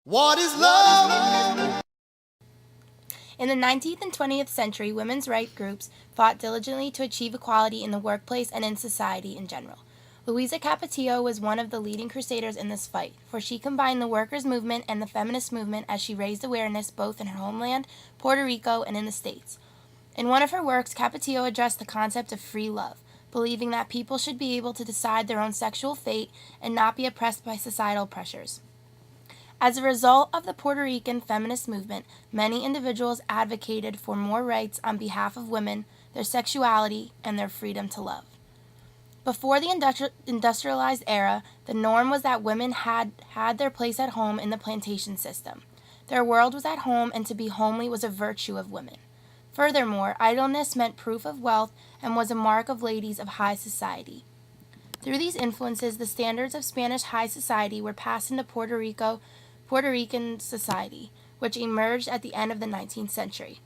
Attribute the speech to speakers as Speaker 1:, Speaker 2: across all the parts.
Speaker 1: What is love?
Speaker 2: In the 19th and 20th century, women's rights groups fought diligently to achieve equality in the workplace and in society in general. Louisa Capetillo was one of the leading crusaders in this fight, for she combined the workers' movement and the feminist movement as she raised awareness both in her homeland, Puerto Rico, and in the States. In one of her works, Capetillo addressed the concept of free love, believing that people should be able to decide their own sexual fate and not be oppressed by societal pressures. As a result of the Puerto Rican feminist movement, many individuals advocated for more rights on behalf of women, their sexuality, and their freedom to love. Before the industrialized era, the norm was that women had their place at home in the plantation system. Their world was at home, and to be homely was a virtue of women. Furthermore, idleness meant proof of wealth and was a mark of ladies of high society. Through these influences, the standards of Spanish high society were passed into Puerto Rican society, which emerged at the end of the 19th century.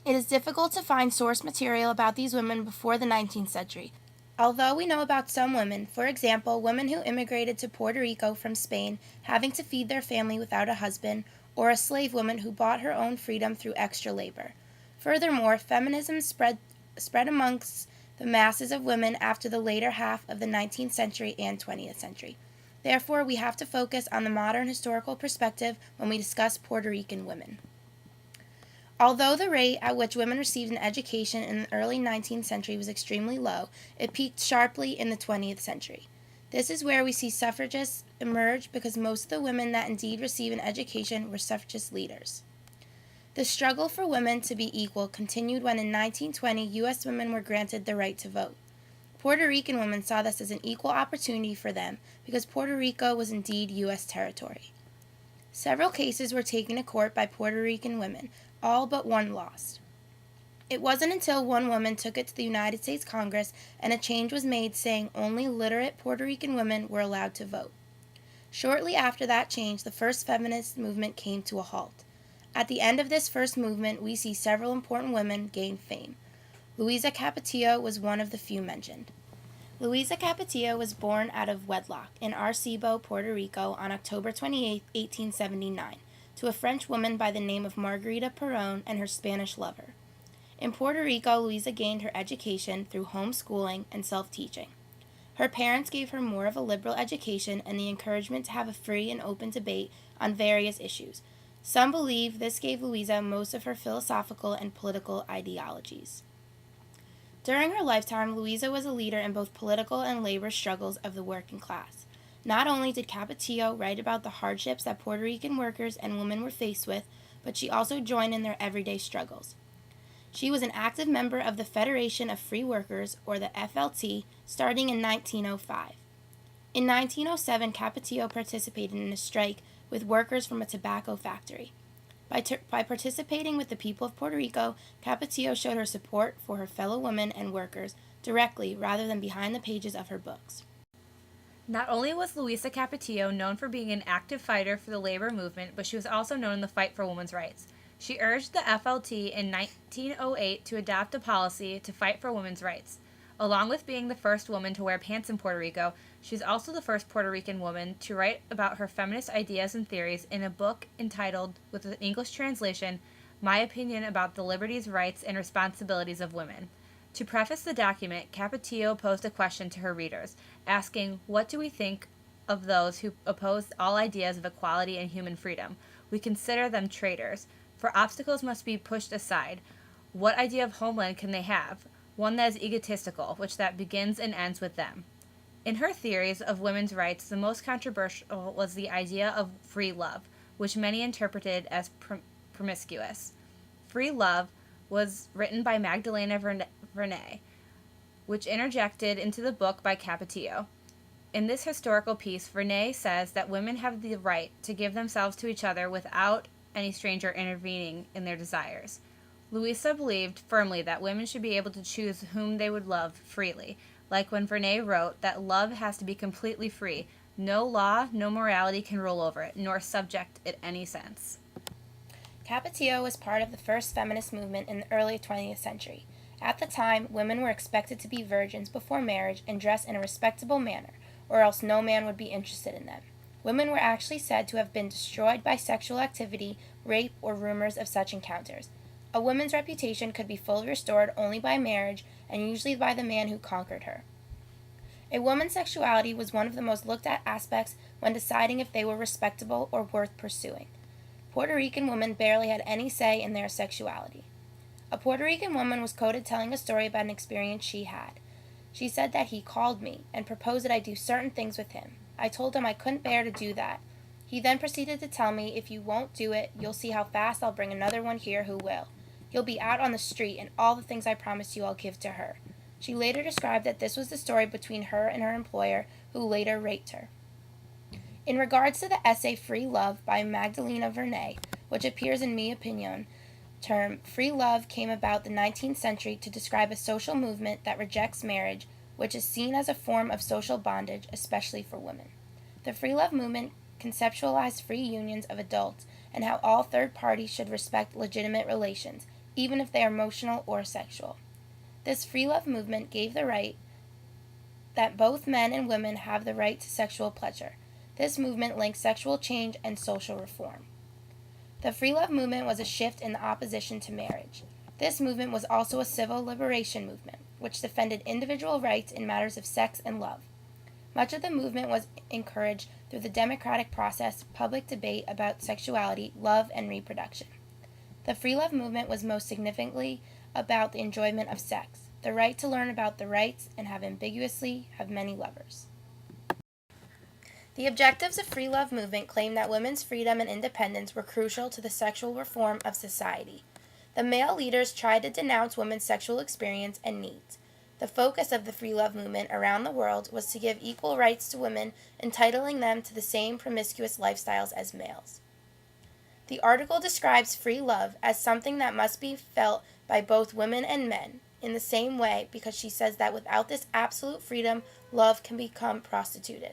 Speaker 2: It is difficult to find source material about these women before the 19th century. Although we know about some women, for example, women who immigrated to Puerto Rico from Spain having to feed their family without a husband, or a slave woman who bought her own freedom through extra labor. Furthermore, feminism spread amongst the masses of women after the later half of the 19th century and 20th century. Therefore, we have to focus on the modern historical perspective when we discuss Puerto Rican women. Although the rate at which women received an education in the early 19th century was extremely low, it peaked sharply in the 20th century. This is where we see suffragists emerge because most of the women that indeed received an education were suffragist leaders. The struggle for women to be equal continued when in 1920 U.S. women were granted the right to vote. Puerto Rican women saw this as an equal opportunity for them because Puerto Rico was indeed U.S. territory. Several cases were taken to court by Puerto Rican women, all but one lost. It wasn't until one woman took it to the United States Congress and a change was made saying only literate Puerto Rican women were allowed to vote. Shortly after that change, the first feminist movement came to a halt. At the end of this first movement, we see several important women gain fame. Louisa Capetillo was one of the few mentioned. Louisa Capetillo was born out of wedlock in Arecibo, Puerto Rico on October 28, 1879, to a French woman by the name of Margarita Perón and her Spanish lover. In Puerto Rico, Louisa gained her education through homeschooling and self-teaching. Her parents gave her more of a liberal education and the encouragement to have a free and open debate on various issues. Some believe this gave Louisa most of her philosophical and political ideologies. During her lifetime, Louisa was a leader in both political and labor struggles of the working class. Not only did Capetillo write about the hardships that Puerto Rican workers and women were faced with, but she also joined in their everyday struggles. She was an active member of the Federation of Free Workers, or the FLT, starting in 1905. In 1907, Capetillo participated in a strike with workers from a tobacco factory. By participating with the people of Puerto Rico, Capetillo showed her support for her fellow women and workers directly rather than behind the pages of her books.
Speaker 3: Not only was Luisa Capetillo known for being an active fighter for the labor movement, but she was also known in the fight for women's rights. She urged the FLT in 1908 to adopt a policy to fight for women's rights. Along with being the first woman to wear pants in Puerto Rico, she's also the first Puerto Rican woman to write about her feminist ideas and theories in a book entitled, with an English translation, My Opinion About the Liberties, Rights, and Responsibilities of Women. To preface the document, Capetillo posed a question to her readers, asking, "What do we think of those who oppose all ideas of equality and human freedom? We consider them traitors, for obstacles must be pushed aside. What idea of homeland can they have? One that is egotistical, which that begins and ends with them." In her theories of women's rights, the most controversial was the idea of free love, which many interpreted as promiscuous. Free Love was written by Magdalena Vernay, which interjected into the book by Capetillo. In this historical piece, Vernay says that women have the right to give themselves to each other without any stranger intervening in their desires. Louisa believed firmly that women should be able to choose whom they would love freely, like when Vernay wrote that love has to be completely free. No law, no morality can rule over it, nor subject it any sense.
Speaker 2: Capetillo was part of the first feminist movement in the early 20th century. At the time, women were expected to be virgins before marriage and dress in a respectable manner, or else no man would be interested in them. Women were actually said to have been destroyed by sexual activity, rape, or rumors of such encounters. A woman's reputation could be fully restored only by marriage, and usually by the man who conquered her. A woman's sexuality was one of the most looked at aspects when deciding if they were respectable or worth pursuing. Puerto Rican women barely had any say in their sexuality. A Puerto Rican woman was quoted telling a story about an experience she had. She said that he called me and proposed that I do certain things with him. I told him I couldn't bear to do that. He then proceeded to tell me, if you won't do it, you'll see how fast I'll bring another one here who will. You'll be out on the street, and all the things I promised you I'll give to her. She later described that this was the story between her and her employer, who later raped her. In regards to the essay Free Love by Magdalena Vernay, which appears in Mi Opinion, term free love came about the 19th century to describe a social movement that rejects marriage, which is seen as a form of social bondage, especially for women. The free love movement conceptualized free unions of adults and how all third parties should respect legitimate relations, even if they are emotional or sexual. This free love movement gave the right that both men and women have the right to sexual pleasure. This movement links sexual change and social reform. The free love movement was a shift in the opposition to marriage. This movement was also a civil liberation movement, which defended individual rights in matters of sex and love. Much of the movement was encouraged through the democratic process, public debate about sexuality, love, and reproduction. The free love movement was most significantly about the enjoyment of sex, the right to learn about the rights and have many lovers. The objectives of free love movement claim that women's freedom and independence were crucial to the sexual reform of society. The male leaders tried to denounce women's sexual experience and needs. The focus of the free love movement around the world was to give equal rights to women, entitling them to the same promiscuous lifestyles as males. The article describes free love as something that must be felt by both women and men in the same way, because she says that without this absolute freedom, love can become prostituted.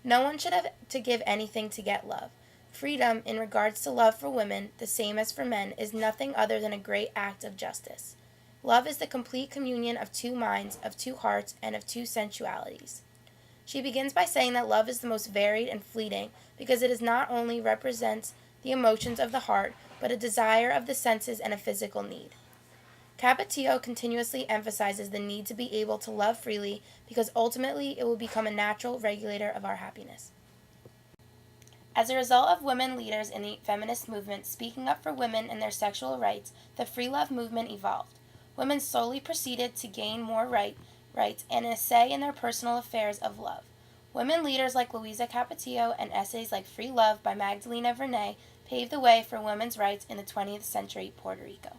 Speaker 2: No one should have to give anything to get love. Freedom, in regards to love for women, the same as for men, is nothing other than a great act of justice. Love is the complete communion of two minds, of two hearts, and of two sensualities. She begins by saying that love is the most varied and fleeting because it is not only represents the emotions of the heart, but a desire of the senses and a physical need. Capetillo continuously emphasizes the need to be able to love freely because ultimately it will become a natural regulator of our happiness. As a result of women leaders in the feminist movement speaking up for women and their sexual rights, the free love movement evolved. Women slowly proceeded to gain more rights and a say in their personal affairs of love. Women leaders like Luisa Capetillo and essays like Free Love by Magdalena Vernay paved the way for women's rights in the 20th century Puerto Rico.